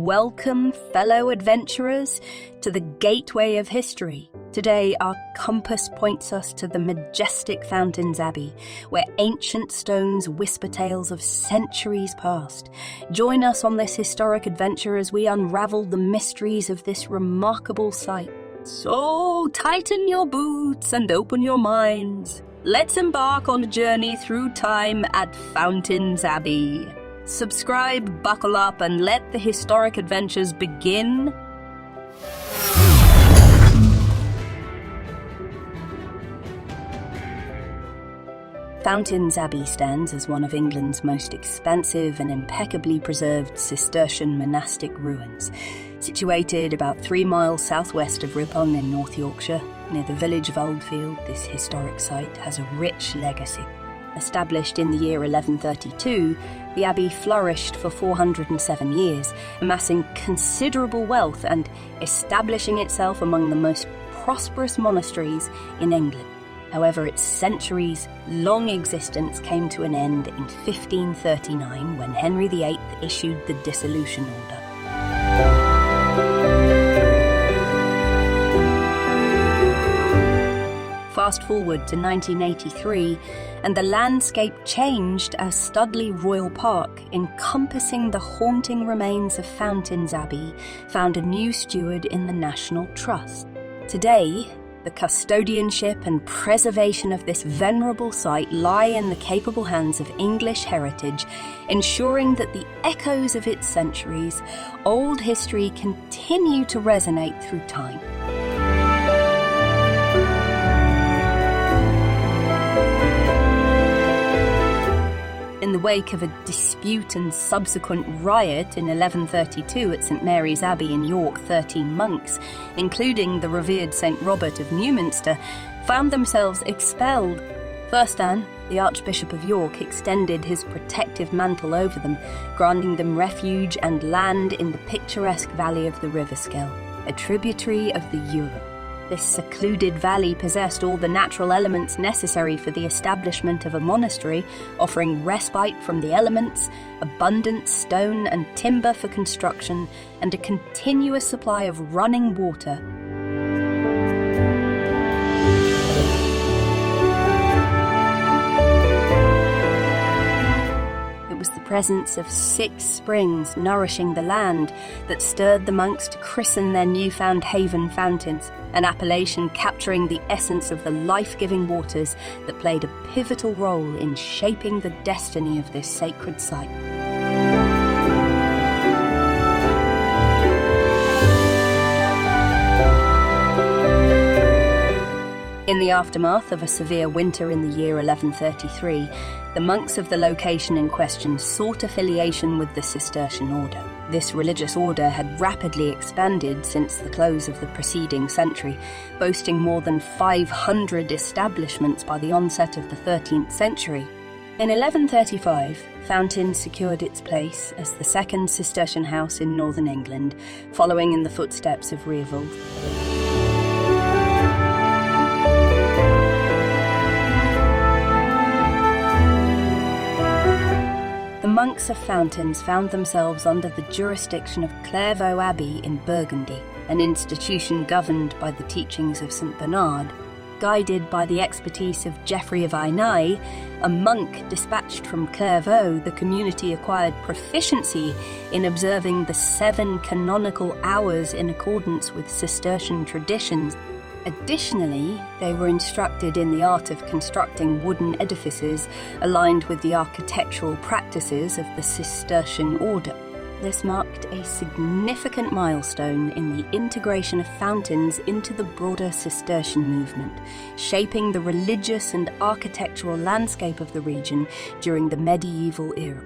Welcome, fellow adventurers, to the gateway of history. Today, our compass points us to the majestic Fountains Abbey, where ancient stones whisper tales of centuries past. Join us on this historic adventure as we unravel the mysteries of this remarkable site. So, tighten your boots and open your minds. Let's embark on a journey through time at Fountains Abbey. Subscribe, buckle up, and let the historic adventures begin. Fountains Abbey stands as one of England's most expansive and impeccably preserved Cistercian monastic ruins. Situated about 3 miles southwest of Ripon in North Yorkshire, near the village of Oldfield, this historic site has a rich legacy. Established in the year 1132, the abbey flourished for 407 years, amassing considerable wealth and establishing itself among the most prosperous monasteries in England. However, its centuries-long existence came to an end in 1539 when Henry VIII issued the dissolution order. Fast forward to 1983, and the landscape changed as Studley Royal Park, encompassing the haunting remains of Fountains Abbey, found a new steward in the National Trust. Today, the custodianship and preservation of this venerable site lie in the capable hands of English Heritage, ensuring that the echoes of its centuries-old history continue to resonate through time. In the wake of a dispute and subsequent riot in 1132 at St Mary's Abbey in York, 13 monks, including the revered St Robert of Newminster, found themselves expelled. First Anne, the Archbishop of York, extended his protective mantle over them, granting them refuge and land in the picturesque valley of the River Skill, a tributary of the Europe. This secluded valley possessed all the natural elements necessary for the establishment of a monastery, offering respite from the elements, abundant stone and timber for construction, and a continuous supply of running water. It was the presence of 6 springs nourishing the land that stirred the monks to christen their newfound haven fountains, an appellation capturing the essence of the life-giving waters that played a pivotal role in shaping the destiny of this sacred site. In the aftermath of a severe winter in the year 1133, the monks of the location in question sought affiliation with the Cistercian order. This religious order had rapidly expanded since the close of the preceding century, boasting more than 500 establishments by the onset of the 13th century. In 1135, Fountains secured its place as the second Cistercian house in northern England, following in the footsteps of Rievaulx. The monks of Fountains found themselves under the jurisdiction of Clairvaux Abbey in Burgundy, an institution governed by the teachings of St Bernard. Guided by the expertise of Geoffrey of Aynay, a monk dispatched from Clairvaux, the community acquired proficiency in observing the 7 canonical hours in accordance with Cistercian traditions. Additionally, they were instructed in the art of constructing wooden edifices aligned with the architectural practices of the Cistercian order. This marked a significant milestone in the integration of Fountains into the broader Cistercian movement, shaping the religious and architectural landscape of the region during the medieval era.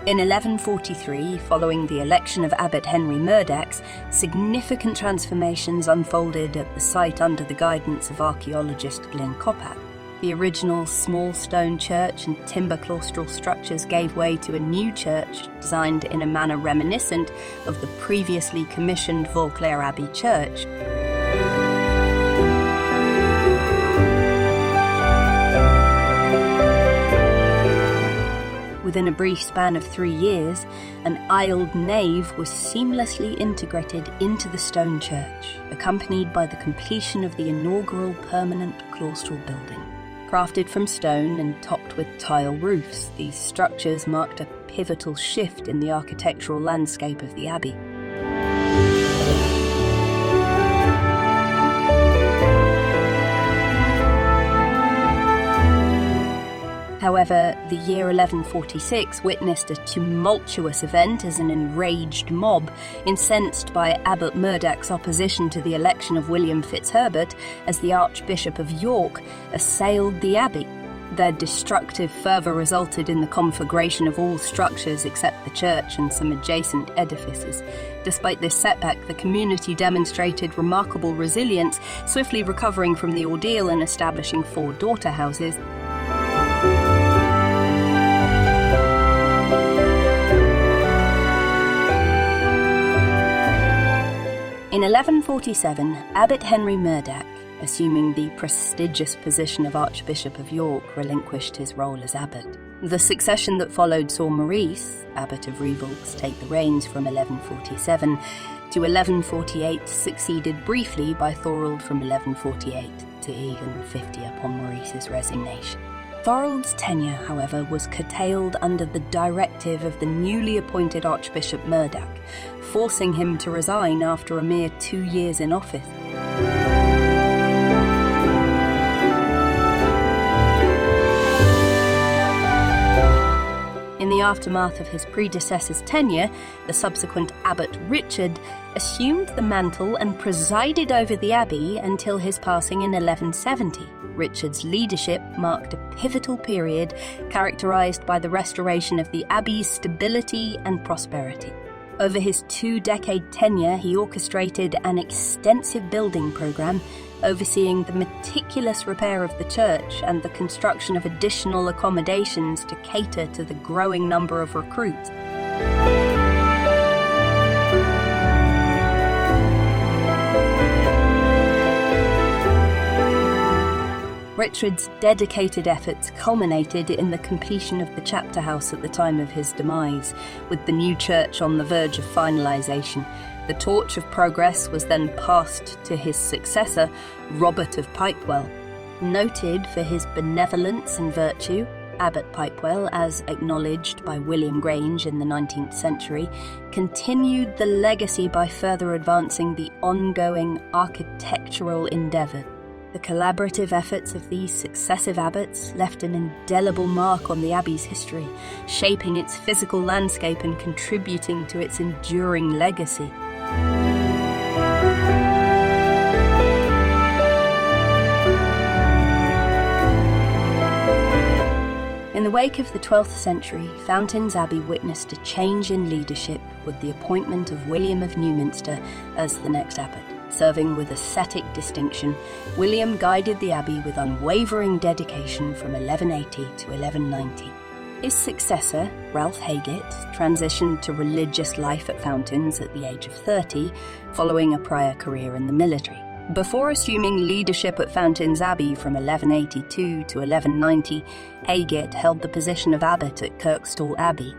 In 1143, following the election of Abbot Henry Murdax, significant transformations unfolded at the site under the guidance of archaeologist Glyn Coppack. The original small stone church and timber claustral structures gave way to a new church designed in a manner reminiscent of the previously commissioned Vauclair Abbey church. Within a brief span of 3 years, an aisled nave was seamlessly integrated into the stone church, accompanied by the completion of the inaugural permanent claustral building. Crafted from stone and topped with tile roofs, these structures marked a pivotal shift in the architectural landscape of the abbey. However, the year 1146 witnessed a tumultuous event as an enraged mob, incensed by Abbot Murdoch's opposition to the election of William Fitzherbert as the Archbishop of York, assailed the abbey. Their destructive fervour resulted in the conflagration of all structures except the church and some adjacent edifices. Despite this setback, the community demonstrated remarkable resilience, swiftly recovering from the ordeal and establishing 4 daughter houses. In 1147, Abbot Henry Murdoch, assuming the prestigious position of Archbishop of York, relinquished his role as abbot. The succession that followed saw Maurice, Abbot of Revelx, take the reins from 1147 to 1148, succeeded briefly by Thorold from 1148 to 1150 upon Maurice's resignation. Thorold's tenure, however, was curtailed under the directive of the newly appointed Archbishop Murdoch, forcing him to resign after a mere 2 years in office. In the aftermath of his predecessor's tenure, the subsequent Abbot Richard assumed the mantle and presided over the abbey until his passing in 1170. Richard's leadership marked a pivotal period characterized by the restoration of the abbey's stability and prosperity. Over his 2-decade tenure, he orchestrated an extensive building program, overseeing the meticulous repair of the church and the construction of additional accommodations to cater to the growing number of recruits. Richard's dedicated efforts culminated in the completion of the chapter house at the time of his demise, with the new church on the verge of finalisation. The torch of progress was then passed to his successor, Robert of Pipewell. Noted for his benevolence and virtue, Abbot Pipewell, as acknowledged by William Grange in the 19th century, continued the legacy by further advancing the ongoing architectural endeavour. The collaborative efforts of these successive abbots left an indelible mark on the abbey's history, shaping its physical landscape and contributing to its enduring legacy. In the wake of the 12th century, Fountains Abbey witnessed a change in leadership with the appointment of William of Newminster as the next abbot. Serving with ascetic distinction, William guided the abbey with unwavering dedication from 1180 to 1190. His successor, Ralph Haggett, transitioned to religious life at Fountains at the age of 30, following a prior career in the military. Before assuming leadership at Fountains Abbey from 1182 to 1190, Haggett held the position of abbot at Kirkstall Abbey.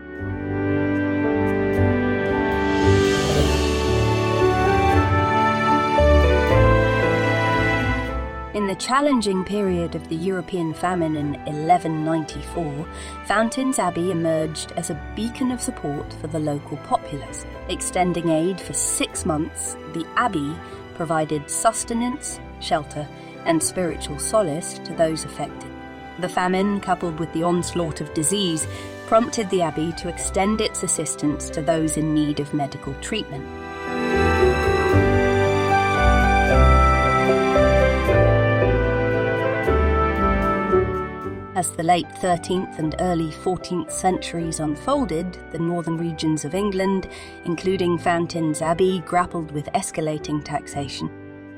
In the challenging period of the European famine in 1194, Fountains Abbey emerged as a beacon of support for the local populace. Extending aid for 6 months, the abbey provided sustenance, shelter, and spiritual solace to those affected. The famine, coupled with the onslaught of disease, prompted the abbey to extend its assistance to those in need of medical treatment. As the late 13th and early 14th centuries unfolded, the northern regions of England, including Fountains Abbey, grappled with escalating taxation.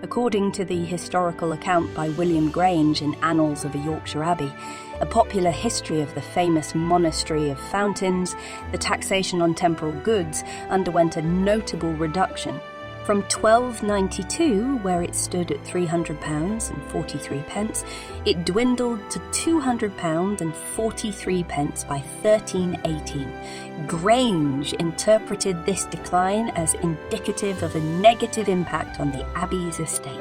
According to the historical account by William Grange in Annals of a Yorkshire Abbey, a popular history of the famous monastery of Fountains, the taxation on temporal goods underwent a notable reduction. From 1292, where it stood at £300 and 43 pence, it dwindled to £200 and 43 pence by 1318. Grange interpreted this decline as indicative of a negative impact on the abbey's estate.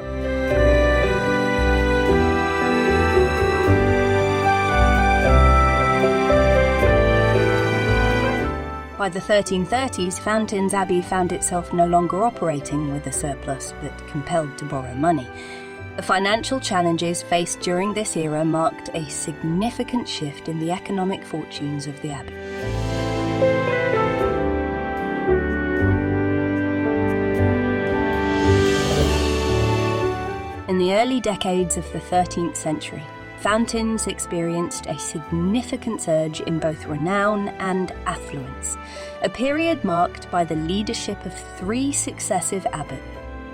By the 1330s, Fountains Abbey found itself no longer operating with a surplus, but compelled to borrow money. The financial challenges faced during this era marked a significant shift in the economic fortunes of the abbey. In the early decades of the 13th century, Fountains experienced a significant surge in both renown and affluence, a period marked by the leadership of three successive abbots.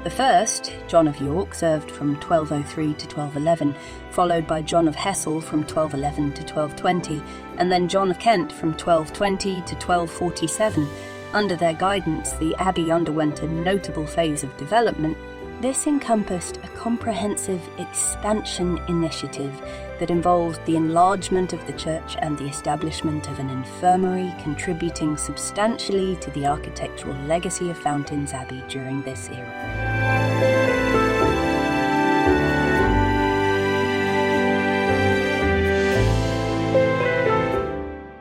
The first, John of York, served from 1203 to 1211, followed by John of Hessel from 1211 to 1220, and then John of Kent from 1220 to 1247. Under their guidance, the abbey underwent a notable phase of development. This encompassed a comprehensive expansion initiative that involved the enlargement of the church and the establishment of an infirmary, contributing substantially to the architectural legacy of Fountains Abbey during this era.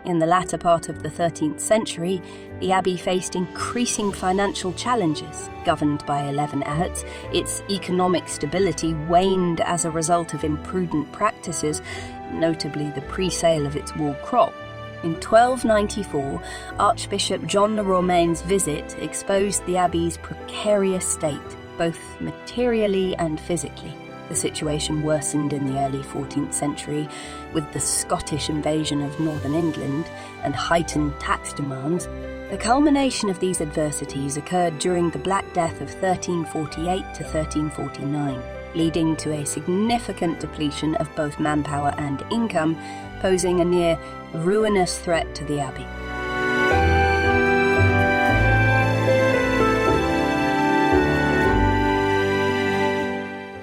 In the latter part of the 13th century, the abbey faced increasing financial challenges. Governed by 11 abbots, its economic stability waned as a result of imprudent practices, notably the pre-sale of its wool crop. In 1294, Archbishop John Le Romain's visit exposed the abbey's precarious state, both materially and physically. The situation worsened in the early 14th century with the Scottish invasion of northern England and heightened tax demands. The culmination of these adversities occurred during the Black Death of 1348 to 1349, leading to a significant depletion of both manpower and income, posing a near ruinous threat to the abbey.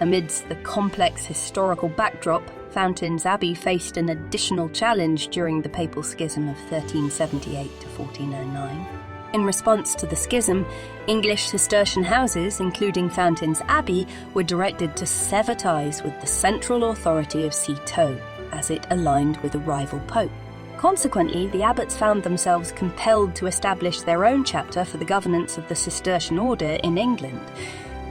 Amidst the complex historical backdrop, Fountains Abbey faced an additional challenge during the Papal Schism of 1378 to 1409. In response to the schism, English Cistercian houses, including Fountains Abbey, were directed to sever ties with the central authority of Citeaux, as it aligned with a rival pope. Consequently, the abbots found themselves compelled to establish their own chapter for the governance of the Cistercian order in England.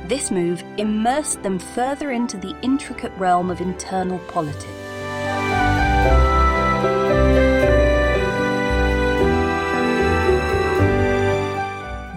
This move immersed them further into the intricate realm of internal politics.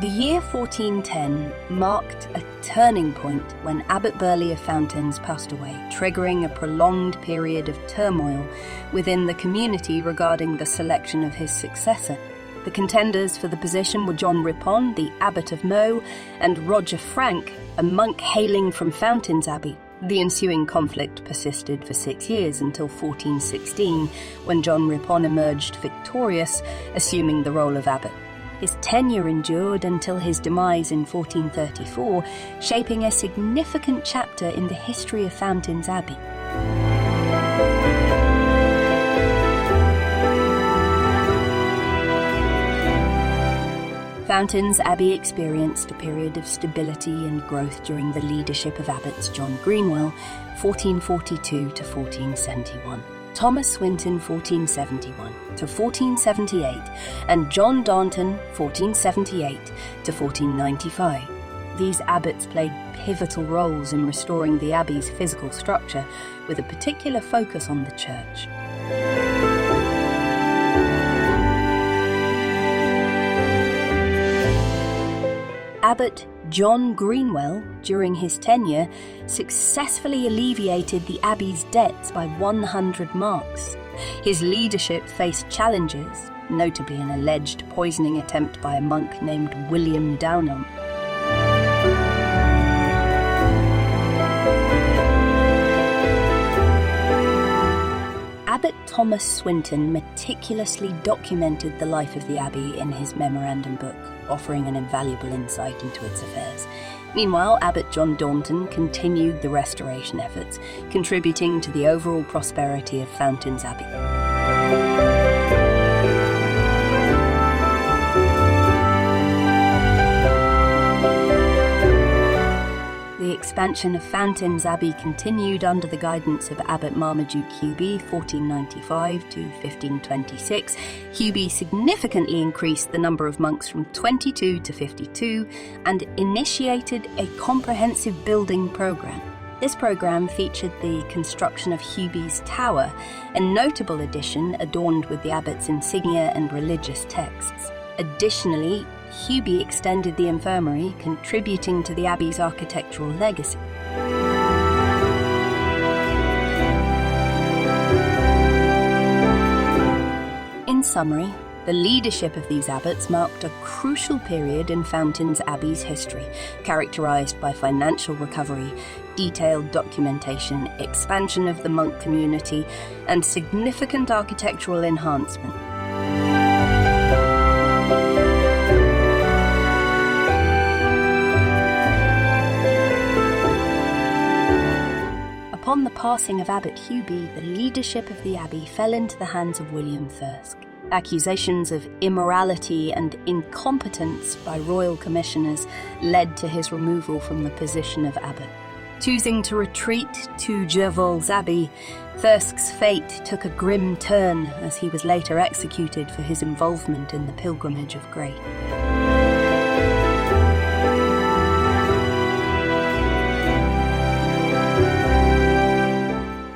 The year 1410 marked a turning point when Abbot Burley of Fountains passed away, triggering a prolonged period of turmoil within the community regarding the selection of his successor. The contenders for the position were John Ripon, the Abbot of Meaux, and Roger Frank, a monk hailing from Fountains Abbey. The ensuing conflict persisted for 6 years until 1416, when John Ripon emerged victorious, assuming the role of abbot. His tenure endured until his demise in 1434, shaping a significant chapter in the history of Fountains Abbey. Fountains Abbey experienced a period of stability and growth during the leadership of abbots John Greenwell, 1442 to 1471, Thomas Swinton, 1471 to 1478, and John Darnton, 1478 to 1495. These abbots played pivotal roles in restoring the abbey's physical structure, with a particular focus on the church. Abbot John Greenwell, during his tenure, successfully alleviated the abbey's debts by 100 marks. His leadership faced challenges, notably an alleged poisoning attempt by a monk named William Downham. Abbot Thomas Swinton meticulously documented the life of the abbey in his memorandum book, offering an invaluable insight into its affairs. Meanwhile, Abbot John Daunton continued the restoration efforts, contributing to the overall prosperity of Fountains Abbey. The expansion of Fountains Abbey continued under the guidance of Abbot Marmaduke Hubie, 1495 to 1526. Hubie significantly increased the number of monks from 22 to 52 and initiated a comprehensive building program. This program featured the construction of Hubie's Tower, a notable addition adorned with the abbot's insignia and religious texts. Additionally, Hubie extended the infirmary, contributing to the abbey's architectural legacy. In summary, the leadership of these abbots marked a crucial period in Fountains Abbey's history, characterized by financial recovery, detailed documentation, expansion of the monk community, and significant architectural enhancement. Upon the passing of Abbot Hubie, the leadership of the abbey fell into the hands of William Thirsk. Accusations of immorality and incompetence by royal commissioners led to his removal from the position of abbot. Choosing to retreat to Gervol's Abbey, Thirsk's fate took a grim turn as he was later executed for his involvement in the Pilgrimage of Grace.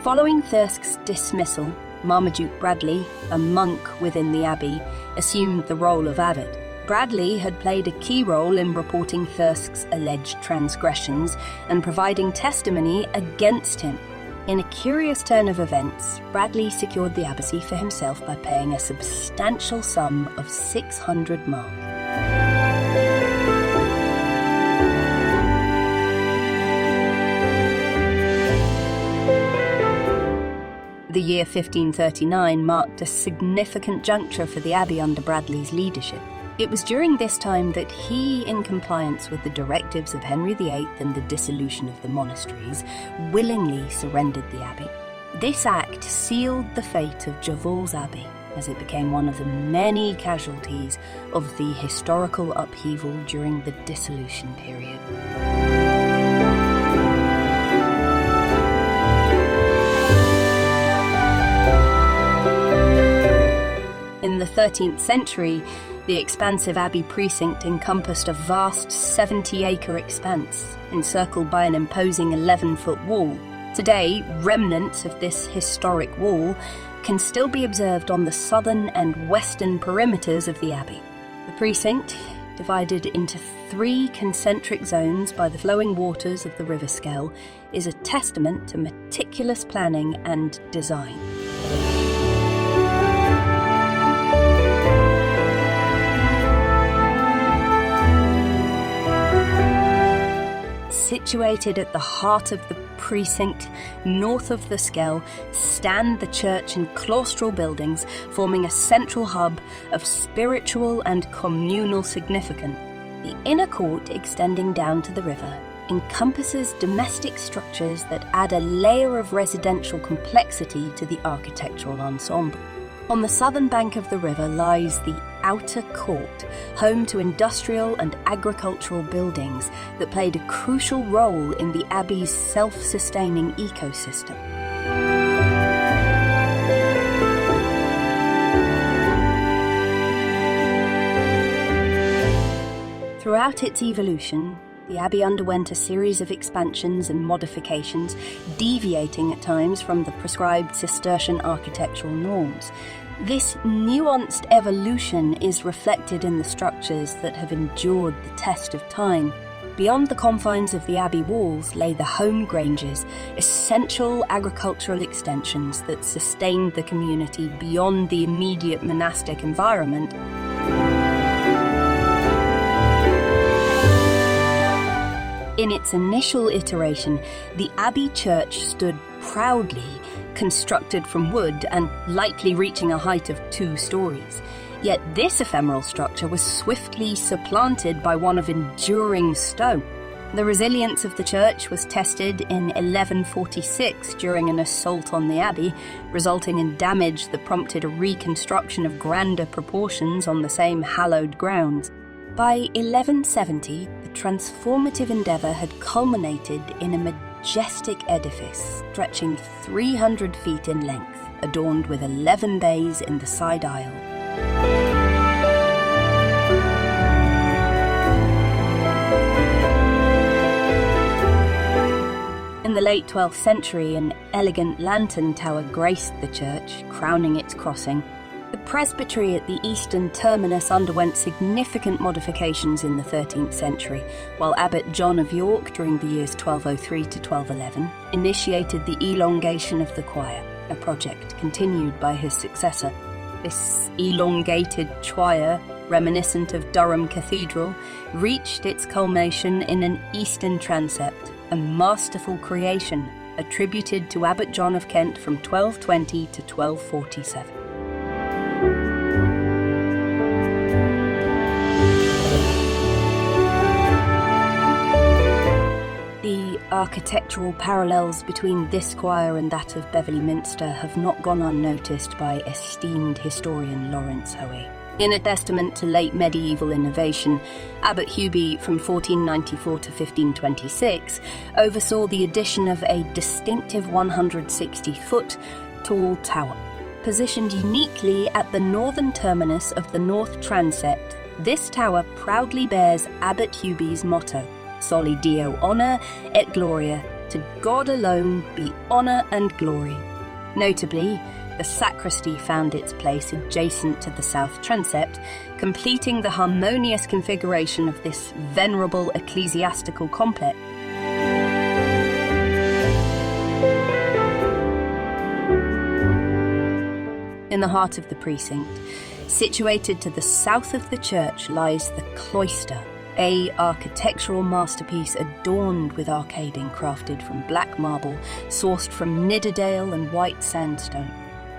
Following Thirsk's dismissal, Marmaduke Bradley, a monk within the abbey, assumed the role of abbot. Bradley had played a key role in reporting Thirsk's alleged transgressions and providing testimony against him. In a curious turn of events, Bradley secured the abbacy for himself by paying a substantial sum of 600 mark. The year 1539 marked a significant juncture for the abbey under Bradley's leadership. It was during this time that he, in compliance with the directives of Henry VIII and the dissolution of the monasteries, willingly surrendered the abbey. This act sealed the fate of Gervol's Abbey, as it became one of the many casualties of the historical upheaval during the dissolution period. In the 13th century, the expansive abbey precinct encompassed a vast 70-acre expanse, encircled by an imposing 11-foot wall. Today, remnants of this historic wall can still be observed on the southern and western perimeters of the abbey. The precinct, divided into 3 concentric zones by the flowing waters of the River Skell, is a testament to meticulous planning and design. Situated at the heart of the precinct, north of the Skell, stand the church and claustral buildings, forming a central hub of spiritual and communal significance. The inner court, extending down to the river, encompasses domestic structures that add a layer of residential complexity to the architectural ensemble. On the southern bank of the river lies the outer court, home to industrial and agricultural buildings that played a crucial role in the abbey's self-sustaining ecosystem. Throughout its evolution, the abbey underwent a series of expansions and modifications, deviating at times from the prescribed Cistercian architectural norms. This nuanced evolution is reflected in the structures that have endured the test of time. Beyond the confines of the abbey walls lay the home granges, essential agricultural extensions that sustained the community beyond the immediate monastic environment. In its initial iteration, the abbey church stood proudly, constructed from wood and likely reaching a height of 2 stories. Yet this ephemeral structure was swiftly supplanted by one of enduring stone. The resilience of the church was tested in 1146 during an assault on the abbey, resulting in damage that prompted a reconstruction of grander proportions on the same hallowed grounds. By 1170, the transformative endeavour had culminated in a majestic edifice stretching 300 feet in length, adorned with 11 bays in the side aisle. In the late 12th century, an elegant lantern tower graced the church, crowning its crossing. The presbytery at the eastern terminus underwent significant modifications in the 13th century, while Abbot John of York, during the years 1203 to 1211, initiated the elongation of the choir, a project continued by his successor. This elongated choir, reminiscent of Durham Cathedral, reached its culmination in an eastern transept, a masterful creation attributed to Abbot John of Kent from 1220 to 1247. The architectural parallels between this choir and that of Beverley Minster have not gone unnoticed by esteemed historian Lawrence Hoey. In a testament to late medieval innovation, Abbot Hubie from 1494 to 1526 oversaw the addition of a distinctive 160-foot tall tower. Positioned uniquely at the northern terminus of the north transept, this tower proudly bears Abbot Hubie's motto, Soli Deo honor et gloria, to God alone be honor and glory. Notably, the sacristy found its place adjacent to the south transept, completing the harmonious configuration of this venerable ecclesiastical complex. In the heart of the precinct, situated to the south of the church, lies the cloister, a architectural masterpiece adorned with arcading crafted from black marble, sourced from Nidderdale and white sandstone.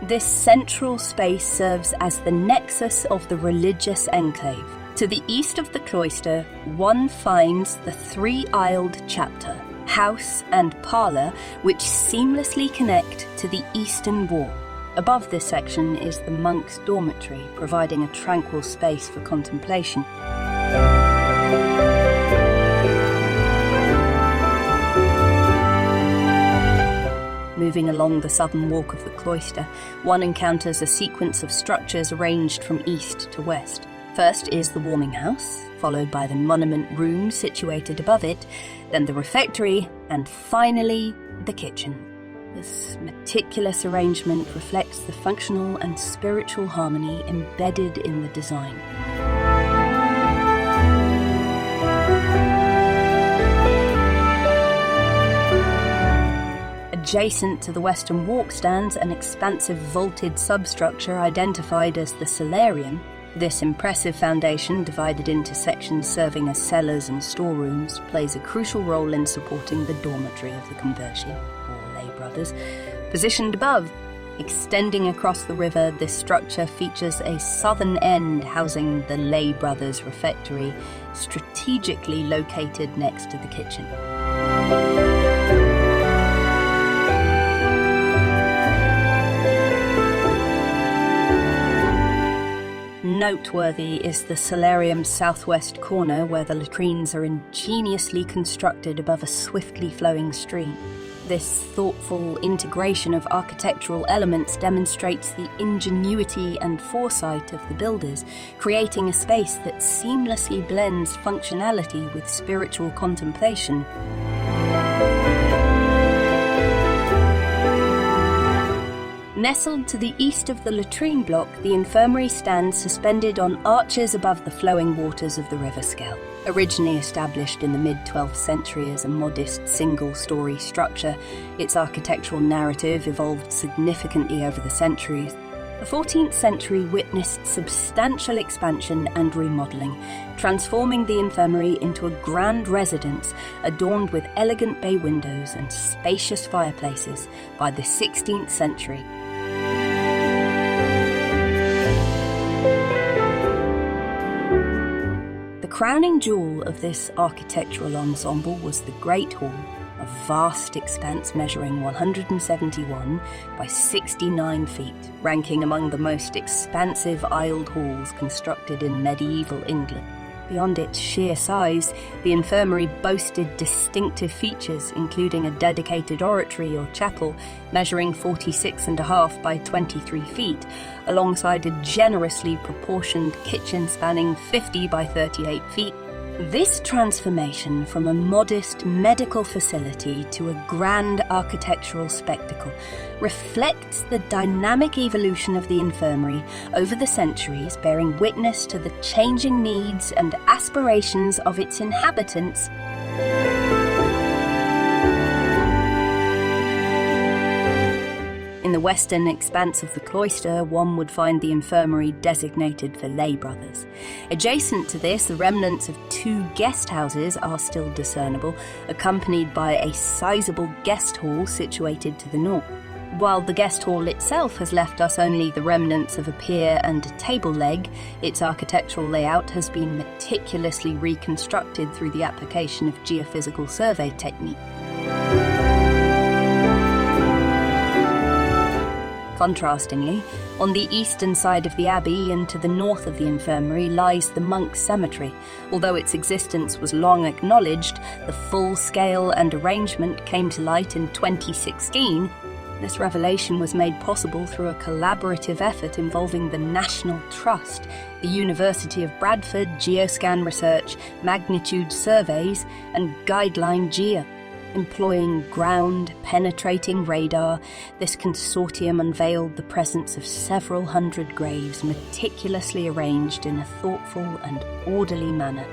This central space serves as the nexus of the religious enclave. To the east of the cloister, one finds the three-aisled chapter, house and parlour, which seamlessly connect to the eastern wall. Above this section is the monk's dormitory, providing a tranquil space for contemplation. Moving along the southern walk of the cloister, one encounters a sequence of structures arranged from east to west. First is the warming house, followed by the monument room situated above it, then the refectory, and finally the kitchen. This meticulous arrangement reflects the functional and spiritual harmony embedded in the design. Adjacent to the western walk stands an expansive vaulted substructure identified as the cellarium. This impressive foundation, divided into sections serving as cellars and storerooms, plays a crucial role in supporting the dormitory of the conversi, or lay brothers. Positioned above, extending across the river, this structure features a southern end housing the lay brothers' refectory, strategically located next to the kitchen. Noteworthy is the cellarium's southwest corner, where the latrines are ingeniously constructed above a swiftly flowing stream. This thoughtful integration of architectural elements demonstrates the ingenuity and foresight of the builders, creating a space that seamlessly blends functionality with spiritual contemplation. Nestled to the east of the latrine block, the infirmary stands suspended on arches above the flowing waters of the River Skell. Originally established in the mid-12th century as a modest single-storey structure, its architectural narrative evolved significantly over the centuries. The 14th century witnessed substantial expansion and remodelling, transforming the infirmary into a grand residence adorned with elegant bay windows and spacious fireplaces by the 16th century. The crowning jewel of this architectural ensemble was the Great Hall, a vast expanse measuring 171 by 69 feet, ranking among the most expansive aisled halls constructed in medieval England. Beyond its sheer size, the infirmary boasted distinctive features, including a dedicated oratory or chapel measuring 46.5 by 23 feet, alongside a generously proportioned kitchen spanning 50 by 38 feet. This transformation from a modest medical facility to a grand architectural spectacle reflects the dynamic evolution of the infirmary over the centuries, bearing witness to the changing needs and aspirations of its inhabitants. In the western expanse of the cloister, one would find the infirmary designated for lay brothers. Adjacent to this, the remnants of 2 guest houses are still discernible, accompanied by a sizable guest hall situated to the north. While the guest hall itself has left us only the remnants of a pier and a table leg, its architectural layout has been meticulously reconstructed through the application of geophysical survey technique. Contrastingly, on the eastern side of the abbey and to the north of the infirmary lies the monks' cemetery. Although its existence was long acknowledged, the full scale and arrangement came to light in 2016. This revelation was made possible through a collaborative effort involving the National Trust, the University of Bradford Geoscan Research, Magnitude Surveys, and Guideline Geo. Employing ground-penetrating radar, this consortium unveiled the presence of several hundred graves meticulously arranged in a thoughtful and orderly manner.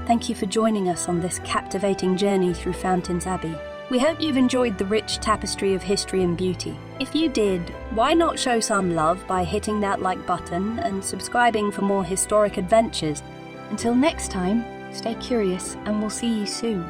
Thank you for joining us on this captivating journey through Fountains Abbey. We hope you've enjoyed the rich tapestry of history and beauty. If you did, why not show some love by hitting that like button and subscribing for more historic adventures? Until next time, stay curious and we'll see you soon.